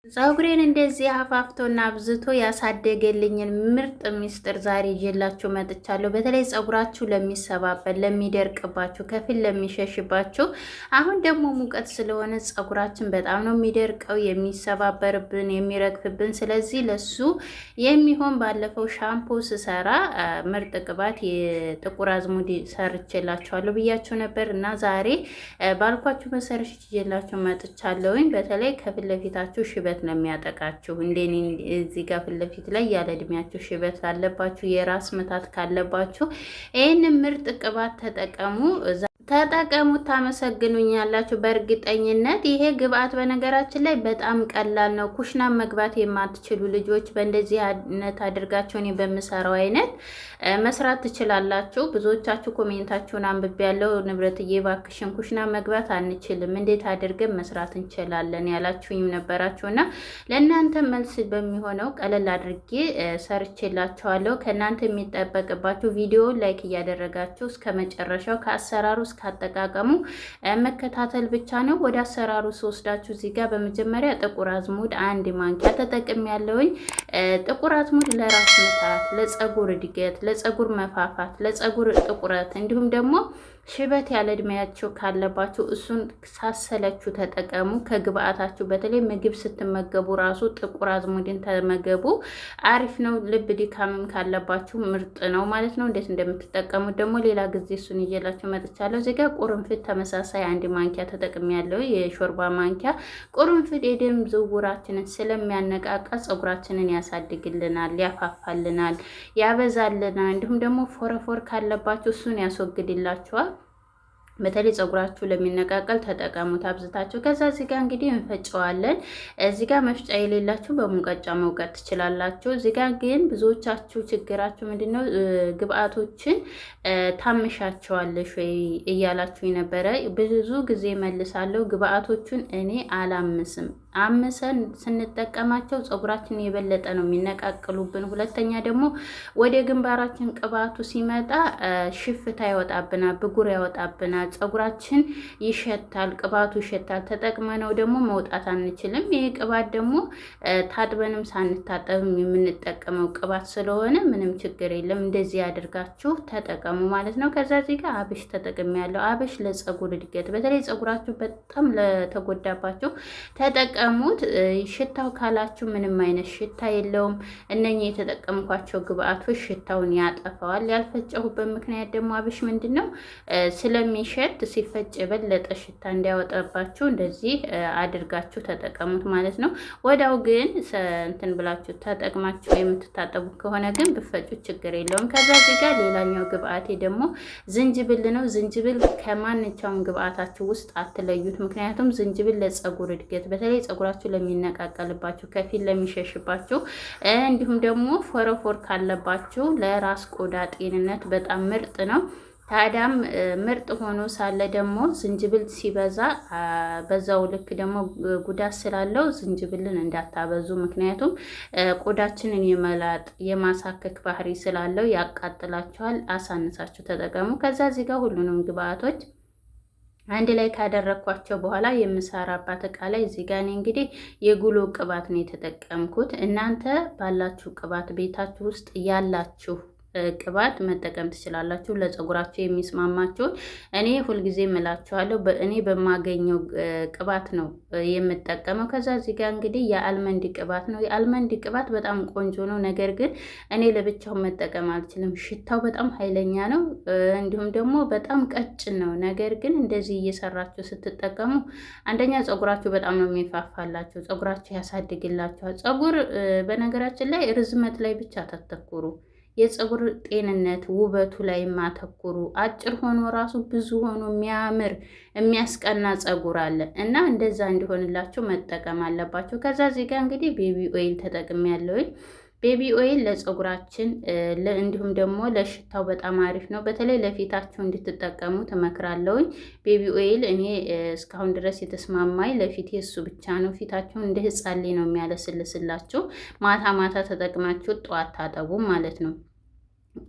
ፀጉሬን እንደዚህ አፋፍቶና አብዝቶ ያሳደገልኝን ምርጥ ሚስጥር ዛሬ ይዤላችሁ መጥቻለሁ። በተለይ ፀጉራችሁ ለሚሰባበር፣ ለሚደርቅባችሁ፣ ከፊል ለሚሸሽባችሁ፣ አሁን ደግሞ ሙቀት ስለሆነ ፀጉራችን በጣም ነው የሚደርቀው፣ የሚሰባበርብን፣ የሚረግፍብን። ስለዚህ ለሱ የሚሆን ባለፈው ሻምፖ ስሰራ ምርጥ ቅባት የጥቁር አዝሙድ ሰርቼላችኋለሁ ብያችሁ ነበር እና ዛሬ ባልኳችሁ መሰረት ይዤላችሁ መጥቻለሁኝ። በተለይ ከፊት ለፊታችሁ ሽበት ነው የሚያጠቃችሁ። እንደኔ እዚህ ጋር ፊት ለፊት ላይ ያለ እድሜያችሁ ሽበት አለባችሁ፣ የራስ ምታት ካለባችሁ ይህንን ምርጥ ቅባት ተጠቀሙት። ታመሰግኑኛላችሁ በእርግጠኝነት። ይሄ ግብአት በነገራችን ላይ በጣም ቀላል ነው። ኩሽና መግባት የማትችሉ ልጆች በእንደዚህ አይነት አድርጋችሁ እኔ በምሰራው አይነት መስራት ትችላላችሁ። ብዙዎቻችሁ ኮሜንታችሁን አንብቤያለሁ። ንብረትዬ እባክሽን ኩሽና መግባት አንችልም፣ እንዴት አድርገን መስራት እንችላለን ያላችሁኝም ነበራችሁና ለእናንተ መልስ በሚሆነው ቀለል አድርጌ ሰርቼላችኋለሁ። ከእናንተ የሚጠበቅባችሁ ቪዲዮ ላይክ እያደረጋችሁ እስከ መጨረሻው ከአሰራሩ ካጠቃቀሙ መከታተል ብቻ ነው። ወደ አሰራሩ ስወስዳችሁ እዚህ ጋር በመጀመሪያ ጥቁር አዝሙድ 1 ማንኪያ ተጠቅም ያለውኝ። ጥቁር አዝሙድ ለራስ ምታት፣ ለፀጉር እድገት፣ ለፀጉር መፋፋት፣ ለፀጉር ጥቁረት እንዲሁም ደግሞ ሽበት ያለ እድሜያችሁ ካለባችሁ እሱን ሳሰለችሁ ተጠቀሙ። ከግብአታችሁ በተለይ ምግብ ስትመገቡ ራሱ ጥቁር አዝሙድን ተመገቡ፣ አሪፍ ነው። ልብ ድካምም ካለባችሁ ምርጥ ነው ማለት ነው። እንዴት እንደምትጠቀሙት ደግሞ ሌላ ጊዜ እሱን ይዤላችሁ መጥቻለሁ። እዚህ ጋር ቁርንፍድ ተመሳሳይ 1 ማንኪያ ተጠቅሜያለሁ፣ የሾርባ ማንኪያ። ቁርንፍድ የደም ዝውውራችንን ስለሚያነቃቃ ፀጉራችንን ያሳድግልናል፣ ያፋፋልናል፣ ያበዛልናል። እንዲሁም ደግሞ ፎረፎር ካለባችሁ እሱን ያስወግድላችኋል። በተለይ ፀጉራችሁ ለሚነቃቀል ተጠቀሙት አብዝታችሁ። ከዛ እዚህ ጋር እንግዲህ እንፈጨዋለን። እዚህ ጋር መፍጫ የሌላችሁ በሙቀጫ መውቀጥ ትችላላችሁ። እዚህ ጋር ግን ብዙዎቻችሁ ችግራችሁ ምንድነው ግብአቶችን ታምሻቸዋለሽ ወይ እያላችሁ ነበረ። ብዙ ጊዜ መልሳለሁ፣ ግብአቶቹን እኔ አላምስም። አምሰን ስንጠቀማቸው ፀጉራችን የበለጠ ነው የሚነቃቅሉብን። ሁለተኛ ደግሞ ወደ ግንባራችን ቅባቱ ሲመጣ ሽፍታ ያወጣብናል፣ ብጉር ያወጣብናል፣ ፀጉራችን ይሸታል፣ ቅባቱ ይሸታል። ተጠቅመነው ደግሞ መውጣት አንችልም። ይሄ ቅባት ደግሞ ታጥበንም ሳንታጠብም የምንጠቀመው ቅባት ስለሆነ ምንም ችግር የለም። እንደዚህ አድርጋችሁ ተጠቀሙ ማለት ነው። ከዛ እዚህ ጋር አብሽ ተጠቅሜያለሁ። አብሽ ለፀጉር እድገት፣ በተለይ ፀጉራችሁ በጣም ለተጎዳባችሁ ተጠቀሙ። ሽታው ካላችሁ ምንም አይነት ሽታ የለውም። እነኚህ የተጠቀምኳቸው ግብአቶች ሽታውን ያጠፋዋል። ያልፈጨሁበት ምክንያት ደግሞ አብሽ ምንድነው ስለሚሸት ሲፈጭ የበለጠ ሽታ እንዲያወጣባችሁ እንደዚህ አድርጋችሁ ተጠቀሙት ማለት ነው። ወዳው ግን እንትን ብላችሁ ተጠቅማችሁ የምትታጠቡ ከሆነ ግን ብፈጩ ችግር የለውም። ከዛ እዚህ ጋር ሌላኛው ግብአቴ ደግሞ ዝንጅብል ነው። ዝንጅብል ከማንኛውም ግብአታችሁ ውስጥ አትለዩት። ምክንያቱም ዝንጅብል ለፀጉር እድገት በተለይ ፀጉራችሁ ለሚነቃቀልባችሁ፣ ከፊል ለሚሸሽባችሁ እንዲሁም ደግሞ ፎረፎር ካለባችሁ ለራስ ቆዳ ጤንነት በጣም ምርጥ ነው። ታዲያም ምርጥ ሆኖ ሳለ ደግሞ ዝንጅብል ሲበዛ በዛው ልክ ደግሞ ጉዳት ስላለው ዝንጅብልን እንዳታበዙ። ምክንያቱም ቆዳችንን የመላጥ የማሳከክ ባህሪ ስላለው ያቃጥላችኋል። አሳንሳችሁ ተጠቀሙ። ከዛ እዚህ ጋር ሁሉንም ግብአቶች አንድ ላይ ካደረኳቸው በኋላ የምሰራባት እቃ ላይ እዚህ ጋር እኔ እንግዲህ የጉሎ ቅባት ነው የተጠቀምኩት። እናንተ ባላችሁ ቅባት ቤታችሁ ውስጥ ያላችሁ ቅባት መጠቀም ትችላላችሁ፣ ለፀጉራችሁ የሚስማማችሁን። እኔ ሁልጊዜ እምላችኋለሁ እኔ በማገኘው ቅባት ነው የምጠቀመው። ከዛ እዚህ ጋር እንግዲህ የአልመንድ ቅባት ነው። የአልመንድ ቅባት በጣም ቆንጆ ነው፣ ነገር ግን እኔ ለብቻው መጠቀም አልችልም። ሽታው በጣም ኃይለኛ ነው፣ እንዲሁም ደግሞ በጣም ቀጭን ነው። ነገር ግን እንደዚህ እየሰራችሁ ስትጠቀሙ አንደኛ ፀጉራችሁ በጣም ነው የሚፋፋላችሁ፣ ፀጉራችሁ ያሳድግላችኋል። ፀጉር በነገራችን ላይ ርዝመት ላይ ብቻ አታተኩሩ፣ የፀጉር ጤንነት ውበቱ ላይ ማተኩሩ። አጭር ሆኖ ራሱ ብዙ ሆኖ የሚያምር የሚያስቀና ፀጉር አለ እና እንደዛ እንዲሆንላችሁ መጠቀም አለባችሁ። ከዛ እዚህ ጋር እንግዲህ ቤቢ ኦይል ተጠቅሜያለሁኝ። ቤቢ ኦይል ለፀጉራችን እንዲሁም ደግሞ ለሽታው በጣም አሪፍ ነው። በተለይ ለፊታችሁ እንድትጠቀሙ ትመክራለሁኝ። ቤቢ ኦይል እኔ እስካሁን ድረስ የተስማማኝ ለፊቴ እሱ ብቻ ነው። ፊታችሁን እንደ ህፃን ነው የሚያለስልስላችሁ። ማታ ማታ ተጠቅማችሁ ጠዋት ታጠቡ ማለት ነው።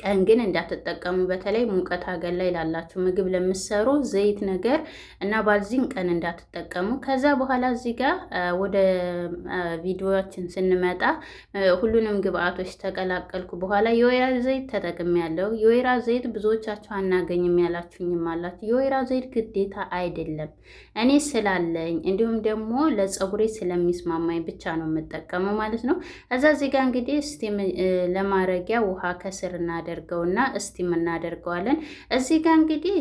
ቀን ግን እንዳትጠቀሙ። በተለይ ሙቀት ሀገር ላይ ላላችሁ ምግብ ለምሰሩ ዘይት ነገር እና ባልዚን ቀን እንዳትጠቀሙ። ከዛ በኋላ እዚህ ጋር ወደ ቪዲዮችን ስንመጣ ሁሉንም ግብአቶች ተቀላቀልኩ በኋላ የወይራ ዘይት ተጠቅሜያለሁ። የወይራ ዘይት ብዙዎቻችሁ አናገኝም ያላችሁኝም አላችሁ። የወይራ ዘይት ግዴታ አይደለም፣ እኔ ስላለኝ እንዲሁም ደግሞ ለፀጉሬ ስለሚስማማኝ ብቻ ነው የምጠቀመው ማለት ነው። እዛ እዚህ ጋር እንግዲህ ስቲም ለማረጊያ ውሃ ከስር እናደርገውና እስቲም እናደርገዋለን። እዚህ ጋር እንግዲህ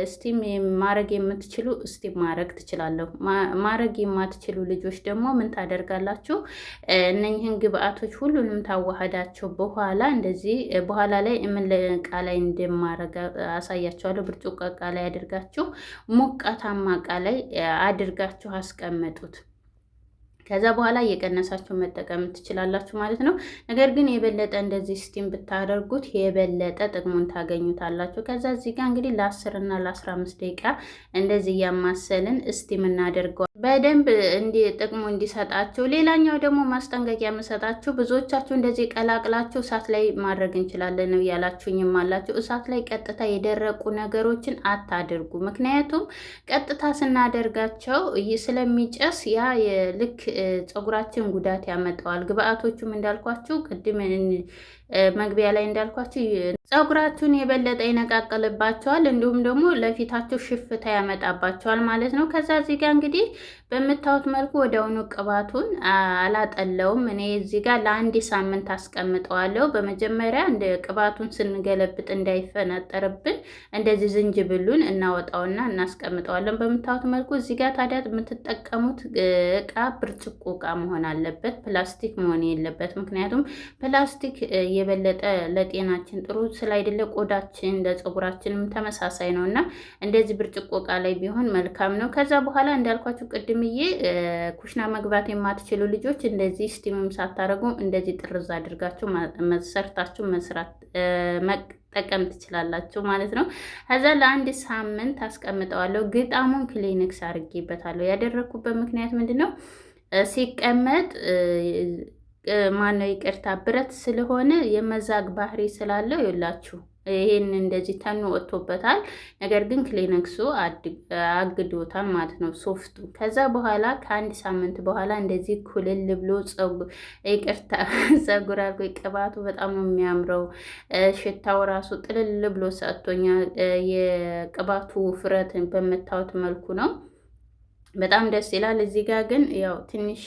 እስቲም ማድረግ የምትችሉ እስቲም ማድረግ ትችላለሁ። ማድረግ የማትችሉ ልጆች ደግሞ ምን ታደርጋላችሁ? እነኝህን ግብአቶች ሁሉንም ታዋህዳቸው በኋላ እንደዚህ በኋላ ላይ ምን እቃ ላይ እንደማረግ አሳያችኋለሁ። ብርጭቆ እቃ ላይ አድርጋችሁ ሞቃታማ እቃ ላይ አድርጋችሁ አስቀምጡት። ከዛ በኋላ እየቀነሳችሁ መጠቀም ትችላላችሁ ማለት ነው። ነገር ግን የበለጠ እንደዚህ ስቲም ብታደርጉት የበለጠ ጥቅሙን ታገኙታላችሁ። ከዛ እዚህ ጋር እንግዲህ ለ10 እና ለ15 ደቂቃ እንደዚህ እያማሰልን ስቲም እናደርገዋል በደንብ ጥቅሙ እንዲሰጣችሁ። ሌላኛው ደግሞ ማስጠንቀቂያ የምሰጣችሁ ብዙዎቻችሁ እንደዚህ ቀላቅላችሁ እሳት ላይ ማድረግ እንችላለን ነው ያላችሁኝም አላችሁ። እሳት ላይ ቀጥታ የደረቁ ነገሮችን አታድርጉ። ምክንያቱም ቀጥታ ስናደርጋቸው ስለሚጨስ ያ ልክ ፀጉራችን ጉዳት ያመጣዋል። ግብአቶቹም እንዳልኳችሁ ቅድም መግቢያ ላይ እንዳልኳችሁ ፀጉራችሁን የበለጠ ይነቃቀልባቸዋል፣ እንዲሁም ደግሞ ለፊታችሁ ሽፍታ ያመጣባቸዋል ማለት ነው። ከዛ እዚህ ጋር እንግዲህ በምታዩት መልኩ ወዲያውኑ ቅባቱን አላጠለውም። እኔ እዚህ ጋር ለአንድ ሳምንት አስቀምጠዋለሁ። በመጀመሪያ እንደ ቅባቱን ስንገለብጥ እንዳይፈነጠርብን እንደዚህ ዝንጅብሉን እናወጣውና እናስቀምጠዋለን። በምታዩት መልኩ እዚህ ጋር ታዲያ የምትጠቀሙት እቃ ብርጭቆ እቃ መሆን አለበት፣ ፕላስቲክ መሆን የለበት። ምክንያቱም ፕላስቲክ የበለጠ ለጤናችን ጥሩ ስላይደለ ቆዳችን ለፀጉራችንም ተመሳሳይ ነው እና እንደዚህ ብርጭቆ እቃ ላይ ቢሆን መልካም ነው። ከዛ በኋላ እንዳልኳችሁ ቅድምዬ ኩሽና መግባት የማትችሉ ልጆች እንደዚህ ስቲምም ሳታረጉ እንደዚህ ጥርዝ አድርጋችሁ ሰርታችሁ መስራት መጠቀም ትችላላችሁ ማለት ነው። ከዛ ለአንድ ሳምንት አስቀምጠዋለሁ። ግጣሙን ክሊኒክስ አድርጌበታለሁ። ያደረኩበት ምክንያት ምንድን ነው? ሲቀመጥ ማነው ይቅርታ ብረት ስለሆነ የመዛግ ባህሪ ስላለው ይላችሁ ይሄን እንደዚህ ተኑ ወጥቶበታል። ነገር ግን ክሊኒክሱ አግዶታል ማለት ነው ሶፍቱ። ከዛ በኋላ ከአንድ ሳምንት በኋላ እንደዚህ ኩልል ብሎ ይቅርታ ፀጉር አልኩ። ቅባቱ በጣም ነው የሚያምረው። ሽታው ራሱ ጥልል ብሎ ሰጥቶኛል። የቅባቱ ውፍረት በምታዩት መልኩ ነው። በጣም ደስ ይላል። እዚህ ጋር ግን ያው ትንሽ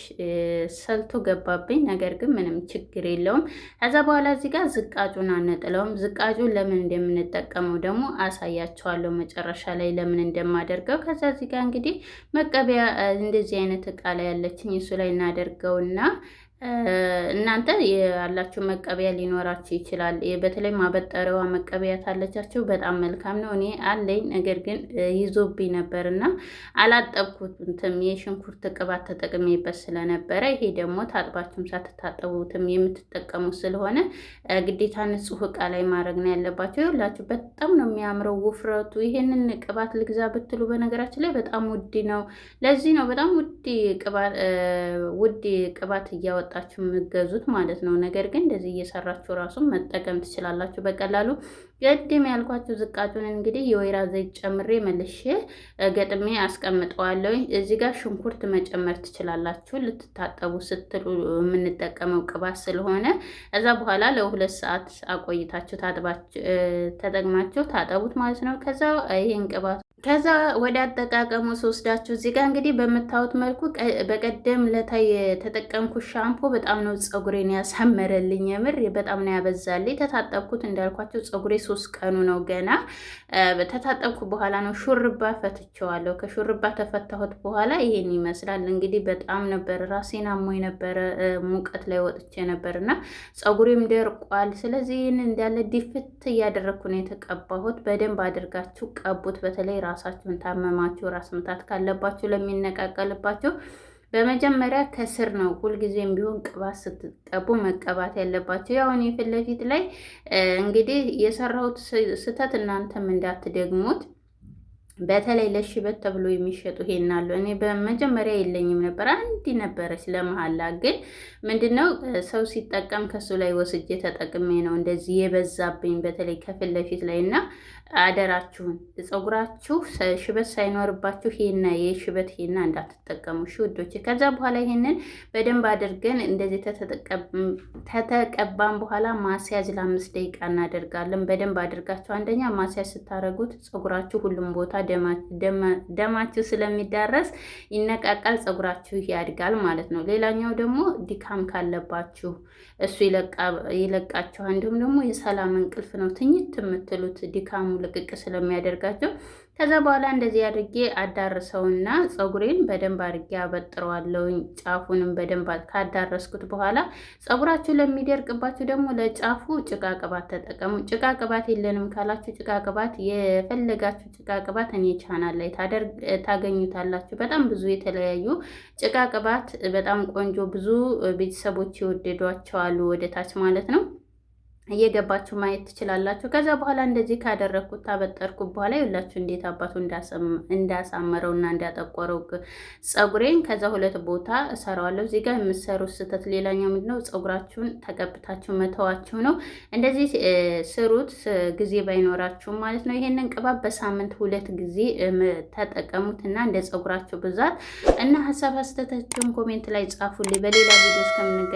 ሰልቶ ገባብኝ። ነገር ግን ምንም ችግር የለውም። ከዛ በኋላ እዚህ ጋር ዝቃጩን አንጥለውም። ዝቃጩን ለምን እንደምንጠቀመው ደግሞ አሳያቸዋለሁ መጨረሻ ላይ ለምን እንደማደርገው። ከዛ እዚህ ጋር እንግዲህ መቀቢያ እንደዚህ አይነት እቃ ላይ ያለችኝ እሱ ላይ እናደርገውና እናንተ ያላችሁ መቀበያ ሊኖራችሁ ይችላል። በተለይ ማበጠሪያዋ መቀበያ ታለቻችሁ በጣም መልካም ነው። እኔ አለኝ፣ ነገር ግን ይዞብኝ ነበርና አላጠብኩትም። የሽንኩርት ቅባት ተጠቅሜበት ስለነበረ ይሄ ደግሞ ታጥባችሁም ሳትታጠቡትም የምትጠቀሙት ስለሆነ ግዴታ ንጹህ እቃ ላይ ማድረግ ነው ያለባቸው። ይኸውላችሁ በጣም ነው የሚያምረው ውፍረቱ። ይሄንን ቅባት ልግዛ ብትሉ በነገራችን ላይ በጣም ውድ ነው። ለዚህ ነው በጣም ውድ ቅባት እያወጣ የምትገዙት ማለት ነው። ነገር ግን እንደዚህ እየሰራችሁ ራሱ መጠቀም ትችላላችሁ በቀላሉ። ቅድም ያልኳችሁ ዝቃጩን እንግዲህ የወይራ ዘይት ጨምሬ መልሼ ገጥሜ አስቀምጠዋለሁ። እዚህ ጋር ሽንኩርት መጨመር ትችላላችሁ ልትታጠቡ ስትሉ የምንጠቀመው ቅባት ስለሆነ። እዛ በኋላ ለ2 ሰዓት አቆይታችሁ ተጠቅማችሁ ታጠቡት ማለት ነው። ከዛ ወደ አጠቃቀሙ ስወስዳችሁ እዚህ ጋር እንግዲህ በምታዩት መልኩ በቀደም ለታ የተጠቀምኩት ሻምፖ በጣም ነው ፀጉሬን ያሳመረልኝ። የምር በጣም ነው ያበዛልኝ። ተታጠብኩት እንዳልኳችሁ ፀጉሬ 3 ቀኑ ነው ገና። ተታጠብኩ በኋላ ነው ሹርባ ፈትቼዋለሁ። ከሹርባ ተፈታሁት በኋላ ይሄን ይመስላል። እንግዲህ በጣም ነበር ራሴን አሞኝ ነበረ፣ ሙቀት ላይ ወጥቼ ነበርና ፀጉሬም ደርቋል። ስለዚህ ይሄን እንዳለ ዲፍት እያደረኩ ነው የተቀባሁት። በደንብ አድርጋችሁ ቀቡት። በተለይ ራሳችሁን ታመማችሁ ራስ ምታት ካለባችሁ ለሚነቃቀልባችሁ በመጀመሪያ ከስር ነው ሁልጊዜም ቢሆን ቅባት ስትቀቡ መቀባት ያለባችሁ። ያው እኔ ፊት ለፊት ላይ እንግዲህ የሰራሁት ስህተት እናንተም እንዳትደግሙት በተለይ ለሽበት ተብሎ የሚሸጡ ሄና አሉ። እኔ በመጀመሪያ የለኝም ነበር፣ አንድ ነበረች ለመሀላ። ግን ምንድነው ሰው ሲጠቀም ከሱ ላይ ወስጄ ተጠቅሜ ነው እንደዚህ የበዛብኝ፣ በተለይ ከፊት ለፊት ላይ እና አደራችሁን ፀጉራችሁ ሽበት ሳይኖርባችሁ ሄና የሽበት ሄና እንዳትጠቀሙ እሺ ውዶች። ከዛ በኋላ ይሄንን በደንብ አድርገን እንደዚህ ተተቀባን በኋላ ማስያዝ ለ5 ደቂቃ እናደርጋለን። በደንብ አድርጋችሁ አንደኛ ማስያዝ ስታረጉት ፀጉራችሁ ሁሉም ቦታ ደማችሁ ስለሚዳረስ ይነቃቃል፣ ፀጉራችሁ ያድጋል ማለት ነው። ሌላኛው ደግሞ ድካም ካለባችሁ እሱ ይለቃችኋል። እንዲሁም ደግሞ የሰላም እንቅልፍ ነው ትኝት የምትሉት ድካሙ ልቅቅ ስለሚያደርጋቸው። ከዛ በኋላ እንደዚህ አድርጌ አዳርሰውና ፀጉሬን በደንብ አድርጌ አበጥረዋለሁኝ። ጫፉንም በደንብ ካዳረስኩት በኋላ ፀጉራችሁ ለሚደርቅባችሁ ደግሞ ለጫፉ ጭቃ ቅባት ተጠቀሙ። ጭቃ ቅባት የለንም ካላችሁ ጭቃ ቅባት የፈለጋችሁ ጭቃ ቅባት እኔ ቻናል ላይ ታገኙታላችሁ። በጣም ብዙ የተለያዩ ጭቃ ቅባት በጣም ቆንጆ ብዙ ቤተሰቦች ይወደዷቸዋሉ ወደ ታች ማለት ነው። እየገባችሁ ማየት ትችላላችሁ። ከዛ በኋላ እንደዚህ ካደረግኩት ታበጠርኩት በኋላ ይኸውላችሁ እንዴት አባቱ እንዳሳመረውና እንዳጠቆረው ፀጉሬን። ከዛ 2 ቦታ እሰራዋለሁ። እዚህ ጋር የምትሰሩት ስህተት ሌላኛው ምንድነው ፀጉራችሁን ተቀብታችሁ መተዋችሁ ነው። እንደዚህ ስሩት ጊዜ ባይኖራችሁ ማለት ነው። ይሄንን ቅባት በሳምንት 2 ጊዜ ተጠቀሙትና እንደ ፀጉራችሁ ብዛት እና ሀሳብ አስተያየታችሁን ኮሜንት ላይ ጻፉልኝ። በሌላ ቪዲዮ እስከምንገናኝ